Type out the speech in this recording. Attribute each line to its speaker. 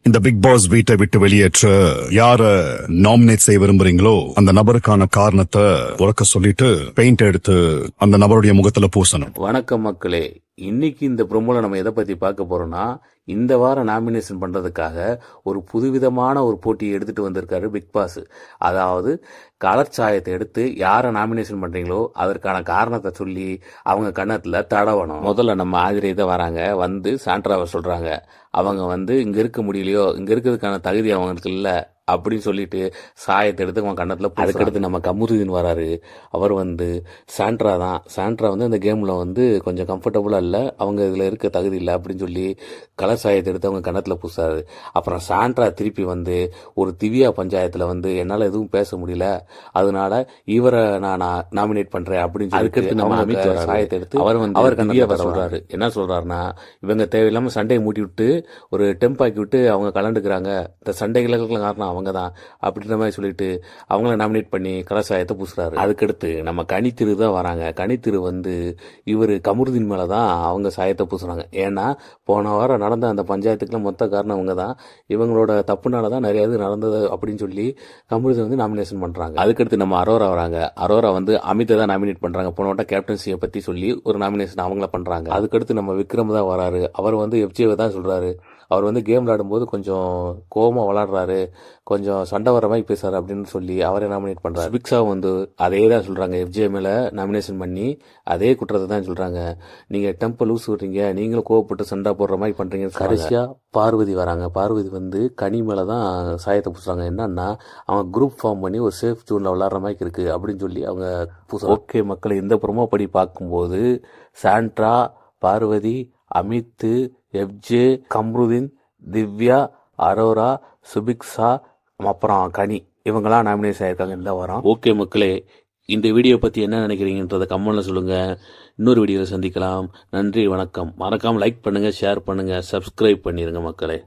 Speaker 1: இந்த big pass வீட்டை விட்டு வெளியேற்ற யார நாமினேட் செய்ய விரும்புறீங்களோ அந்த நபருக்கான காரணத்தை உறக்க சொல்லிட்டு பெயிண்ட் எடுத்து அந்த நபருடைய முகத்துல பூசணும்.
Speaker 2: வணக்கம் மக்களே, இன்னைக்கு இந்த ப்ரோமோல நம்ம எதை பத்தி பார்க்க போறோம்னா, இந்த வாரம் நாமினேஷன் பண்றதுக்காக ஒரு புதுவிதமான ஒரு போட்டியை எடுத்துட்டு வந்திருக்காரு பிக் பாஸ். அதாவது கலர் சாயத்தை எடுத்து யாரை நாமினேஷன் பண்றீங்களோ அதற்கான காரணத்தை சொல்லி அவங்க கண்ணத்துல தடவணும். முதல்ல நம்ம ஆதிரேத வராங்க, வந்து சாண்ட்ராவை சொல்றாங்க. அவங்க இங்க இருக்க முடியலையோ, இங்க இருக்கிறதுக்கான தகுதி அவங்களுக்கு இல்ல அப்படின்னு சொல்லிட்டு சாயத்தை எடுத்து அவன் கண்ணத்துல. அதுக்கடுத்து நம்ம கமுருதீன் வராரு. அவர் சாண்ட்ரா தான். சாண்ட்ரா இந்த கேம்ல கொஞ்சம் கம்ஃபர்டபுளா இல்ல, அவங்க இதுல இருக்க தகுதி இல்லை அப்படின்னு சொல்லி கலர் சாயத்தை எடுத்து அவங்க கண்ணத்துல பூசாரு. அப்புறம் சாண்ட்ரா திருப்பி ஒரு திவ்யா பஞ்சாயத்துல என்னால எதுவும் பேச முடியல, அதனால இவரை நான் நாமினேட் பண்றேன் அப்படின்னு சொல்லி நம்ம அமித் சாயத்தை எடுத்து அவர் கண்ணத்துல சொல்றாரு. என்ன சொல்றாருன்னா, இவங்க தேவையில்லாம சண்டையை மூட்டி விட்டு ஒரு டெம்பாக்கி விட்டு அவங்க கலந்துக்கிறாங்க, இந்த சண்டைகளுக்கு காரணம் அவங்க தான் அப்படின்ற மாதிரி சொல்லிட்டு அவங்கள நாமினேட் பண்ணி கலசாயத்தை பூசுறாரு. அதுக்கடுத்து நம்ம கனித்திரு தான் வராங்க. கனித்திரு இவர் கமுருதீன் மேலதான் அவங்க சாயத்தை பூசுறாங்க. ஏன்னா போன வாரம் நடந்த அந்த பஞ்சாயத்துக்குலாம் மொத்த காரணம் அவங்க தான், இவங்களோட தப்புனாலதான் நிறைய இது நடந்தது அப்படின்னு சொல்லி கமுருதீன் நாமினேஷன் பண்றாங்க. அதுக்கடுத்து நம்ம அரோரா வராங்க. அரோரா அமித்தை தான் நாமினேட் பண்றாங்க. போன வட்டம் கேப்டன்சியை பத்தி சொல்லி ஒரு நாமினேஷன் அவங்கள பண்றாங்க. அதுக்கடுத்து நம்ம விக்ரம் தான் வராரு. அவர் எஃப்ஜேவை தான் சொல்றாரு. அவர் கேம் விளையாடும்போது கொஞ்சம் கோவமா விளையாடுறாரு, கொஞ்சம் சண்டை வர மாதிரி பேசுறாரு அப்படின்னு சொல்லி அவரை நாமினேட் பண்றாரு. பிக்ஸா அதே தான் சொல்றாங்க, எஃப்ஜே மேல நாமினேஷன் பண்ணி அதே குற்றத்தை தான் சொல்றாங்க. நீங்க டெம்பல் லூஸ் விடுறீங்க, நீங்களும் கோவப்பட்டு சண்டை போடுற மாதிரி பண்றீங்க. கடைசியா பார்வதி வராங்க. பார்வதி கனி மேலதான் சாயத்தை பூசுறாங்க. என்னன்னா அவங்க குரூப் ஃபார்ம் பண்ணி ஒரு சேஃப் ஜோன்ல விளையாடுற மாதிரி இருக்கு அப்படின்னு சொல்லி அவங்க பூசுறாங்க. ஓகே மக்களை, இந்த ப்ரோமோ படி பார்க்கும்போது சாண்ட்ரா, பார்வதி, அமித், எஃப்ஜே, கம்ருதீன், திவ்யா, அரோரா, சுபிக்ஷா, அப்புறம் கனி, இவங்கெல்லாம் நாமினேஷன் ஆயிருக்காங்க இந்த வாரம். ஓகே மக்களே, இந்த வீடியோ பத்தி என்ன நினைக்கிறீங்கன்றத கமெண்ட்ல சொல்லுங்க. இன்னொரு வீடியோவில் சந்திக்கலாம். நன்றி, வணக்கம். மறக்காம லைக் பண்ணுங்க, ஷேர் பண்ணுங்க, சப்ஸ்கிரைப் பண்ணிருங்க மக்களே.